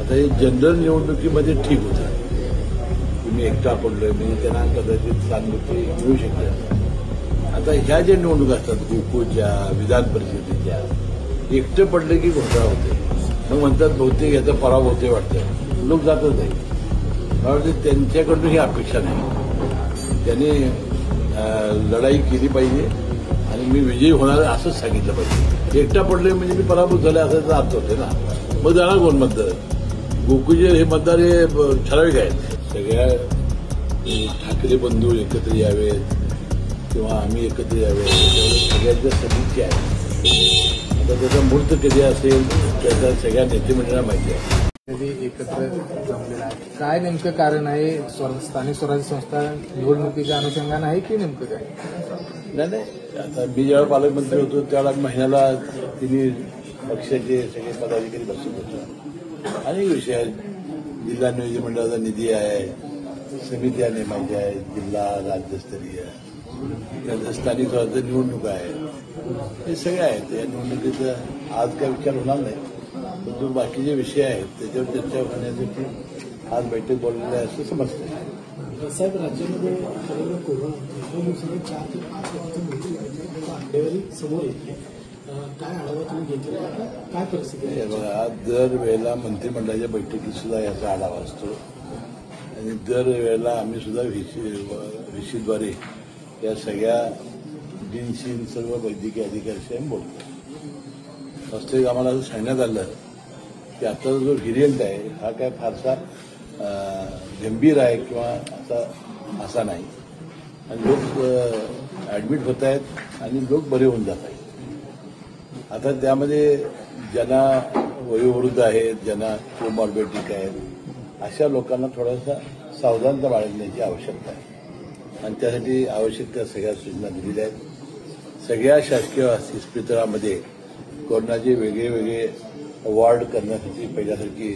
आता हे जनरल निवडणुकीमध्ये ठीक होतं. तुम्ही एकटा पडलोय म्हणजे त्यांना कदाचित सहानुभूती मिळू शकते. आता ह्या ज्या निवडणुका असतात गोकुळच्या, विधान परिषदेच्या, एकटं पडले की घोटाळा होते. मग म्हणतात बहुतेक याचा पराभव होते वाटतं, लोक जातच नाही. मला वाटतं त्यांच्याकडून ही अपेक्षा नाही. त्यांनी लढाई केली पाहिजे आणि मी विजयी होणार असंच सांगितलं पाहिजे. एकटा पडले म्हणजे मी पराभूत झाले असाचा अर्थ होते ना. मग जाणार कोण मतदार? गोकुळचे हे मतदार हे ठराविक आहेत. सगळ्या ठाकरे बंधू एकत्र यावेत किंवा आम्ही एकत्र यावे सगळ्यांच्या सदिच्छा आहे. आता त्याचा मूर्त कधी असेल त्याचा सगळ्या नेते मंडळांना माहिती आहे. कधी एकत्र जमलेला आहे, काय नेमकं कारण आहे? स्थानिक स्वराज्य संस्था निवडणुकीच्या अनुषंगानं आहे की नेमकं काय? नाही, आता मी जेव्हा पालकमंत्री होतो त्यावेळेला महिन्याला तिन्ही पक्षाचे सगळे पदाधिकारी बसून होतो. अनेक विषय आहेत. जिल्हा नियोजन मंडळाचा निधी आहे, समित्या नेमायच्या आहेत, जिल्हा राज्यस्तरीय, त्यानंतर स्थानिक स्वराज्य निवडणूक आहे. हे सगळे आहेत. या निवडणुकीचा आज काय विचार होणार नाही, परंतु बाकीचे विषय आहेत त्याच्यावर चर्चा होण्यासाठी आज बैठक बोललेली आहे असं समजतं. साहेब, राज्यामध्ये कोरोना 4 ते 5 लाखांची आकडेवारी समोर येते. काय आढावा तुम्ही घेतला? काय परिस्थिती आहे? बघा, दरवेळेला मंत्रिमंडळाच्या बैठकीत सुद्धा याचा आढावा असतो आणि दरवेळेला आम्ही सुद्धा व्हीसीद्वारे या सगळ्या डीनशी सर्व वैद्यकीय अधिकाऱ्यांशी आम्ही बोलतो. वास्तविक आम्हाला असं सांगण्यात आलं की आता जो व्हेरियंट आहे हा काय फारसा गंभीर आहे किंवा असा नाही आणि लोक ऍडमिट होत आहेत आणि लोक बरे होऊन जात आहेत. आता त्यामध्ये ज्यांना वयोवृद्ध आहेत, ज्यांना कोमॉर्बिडिटी आहेत, अशा लोकांना थोडासा सावधानता बाळगण्याची आवश्यकता आहे आणि त्यासाठी आवश्यक त्या सगळ्या सूचना दिलेल्या आहेत. सगळ्या शासकीय इस्पितळामध्ये कोरोनाचे वेगळे वेगळे वॉर्ड करण्यासाठी पहिल्यासारखी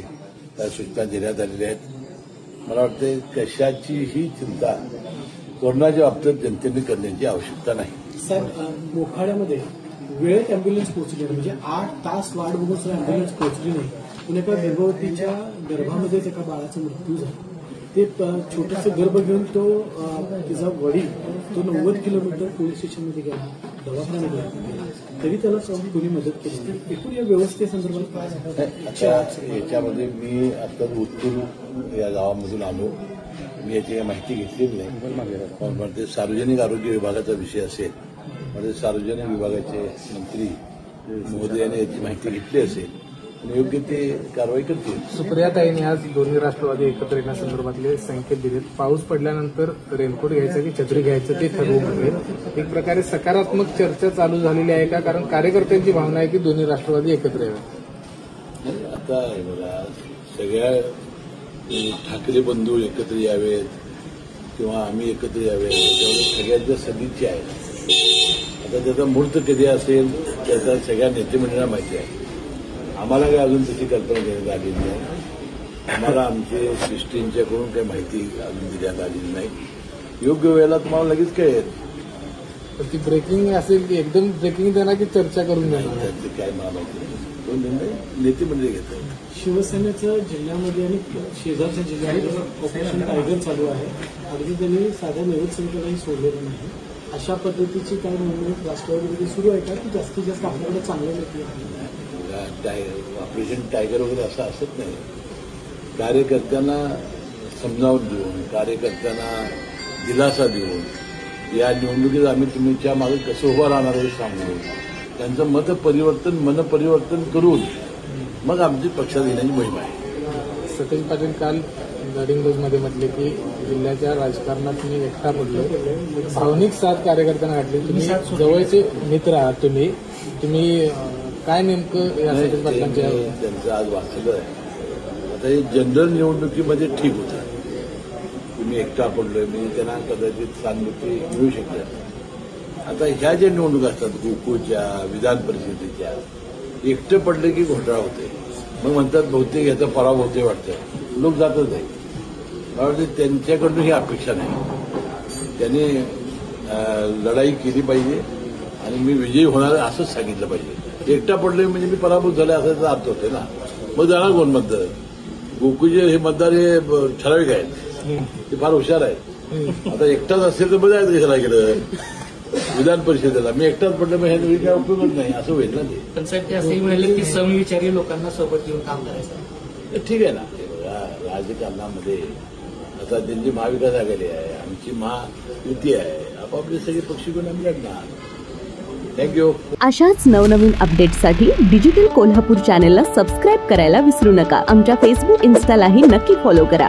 त्या सूचना देण्यात आलेल्या आहेत. मला वाटते कशाचीही चिंता कोरोनाच्या बाबतीत जनतेने करण्याची आवश्यकता नाही. साहेब, मोखाड्यामध्ये वेळेत अँब्युलन्स पोहोचली नाही, म्हणजे 8 तास वाट बघून सुद्धा अँब्युलन्स पोहोचली नाही. पुण्याच्या गर्भवतीच्या गर्भामध्येच एका बाळाचा मृत्यू झाला. ते छोटंसं गर्भ घेऊन तो तिचा वडील 90 किलोमीटर पोलीस स्टेशनमध्ये गेला, दवाखान्यामध्ये गेला, तरी त्याला कोणी मदत केली. एकूण या व्यवस्थेसंदर्भात याच्यामध्ये मी आता उत्तूर या गावामधून आलो. मी याची माहिती घेतलेली नाही, पण ते सार्वजनिक आरोग्य विभागाचा विषय असेल म्हणजे सार्वजनिक विभागाचे मंत्री महोदयाने याची माहिती घेतली असेल आणि योग्य ते कारवाई करतील. सुप्रियाताईंनी आज दोन्ही राष्ट्रवादी एकत्र येण्यासंदर्भातले संकेत दिलेत. पाऊस पडल्यानंतर रेनकोट घ्यायचं की छत्री घ्यायचं ते ठरवू म्हटले. एक प्रकारे सकारात्मक चर्चा चालू झालेली आहे का? कारण कार्यकर्त्यांची भावना आहे की दोन्ही राष्ट्रवादी एकत्र यावे. आता बघा, सगळ्या ठाकरे बंधू एकत्र यावेत किंवा आम्ही एकत्र यावे सगळ्यांच्या सदिच्छा आहेत. आता त्याचा मूर्त कधी असेल त्याचा सगळ्या नेते मंडळांना माहिती आहे. आम्हाला काय अजून तशी कल्पना देण्यात आलेली नाही. आम्हाला आमचे सिस्टीमच्याकडून काही माहिती अजून देण्यात आलेली नाही. योग्य वेळेला तुम्हाला लगेच कळेल. ती ब्रेकिंग असेल की एकदम ब्रेकिंग देणार की चर्चा करून नाही, त्याचं काय मला माहिती नाही. तो निर्णय नेते मंडळी घेतात. शिवसेनेचं जिल्ह्यामध्ये आणि शेजारच्या जिल्ह्यामध्ये ऑपरेशन टायगर चालू आहे. अगदी त्यांनी साध्या नैवेद्य सोडलेलं नाही. अशा पद्धतीची काय निवडणूक राष्ट्रवादीमध्ये सुरू आहे का की जास्तीत जास्त आपल्याकडे चांगले नेते आहेत? ऑपरेशन टायगर वगैरे असं असत नाही. कार्यकर्त्यांना समजावून देऊन, कार्यकर्त्यांना दिलासा देऊन या निवडणुकीत आम्ही तुमच्या मागे कसं उभं राहणार हे सांगून त्यांचं मनपरिवर्तन करून मग आमची पक्षात येण्याची मोहीम आहे. सतेज पाटील काल गडिंग्लजमध्ये म्हटले की जिल्ह्याच्या राजकारणात मी एकटा पडलो. भावनिक साथ कार्यकर्त्यांना घातली. तुम्ही जवळचे मित्र आहात. तुम्ही काय नेमकं या सतेज पाटलांच्या त्यांचं आज वाचलं आहे. आता हे जनरल निवडणुकीमध्ये ठीक होतं. तुम्ही एकटा पडलोय म्हणजे त्यांना कदाचित सहानुभूती मिळू शकते. आता ह्या ज्या निवडणुका असतात गोकुळच्या, विधान परिषदेच्या, एकटं पडले की घोटाळा होते. मग म्हणतात बहुतेक याचा पराभव होते वाटतं, लोक जातच नाही. मला वाटतं त्यांच्याकडून ही अपेक्षा नाही. त्यांनी लढाई केली पाहिजे आणि मी विजयी होणार असंच सांगितलं पाहिजे. एकटा पडले म्हणजे मी पराभूत झाले असाचा अर्थ होते ना. मग जाणार कोण मतदार? गोकुळचे हे मतदार हे ठराविक आहेत, ते फार हुशार आहेत. आता एकटाच असेल तर बघायचं कशाला इकडं विधान परिषदेला मी एकटाच पडलं मग ह्या काय उपयोगच नाही असं होईल ना ते. पण साहेब ते असंही म्हणाले की समविचारी लोकांना सोबत घेऊन काम करायचं. ठीक आहे ना. बघा, राजकारणामध्ये आता त्यांची महाविकास आघाडी आहे, आमची महायुती आहे, आपापले सगळे पक्ष घेऊन आम्ही लढणार. थँक्यू. अशाच नवनवीन अपडेट्ससाठी डिजिटल कोल्हापूर चॅनेलला सबस्क्राईब करायला विसरू नका. आमच्या फेसबुक, इन्स्टालाही नक्की फॉलो करा.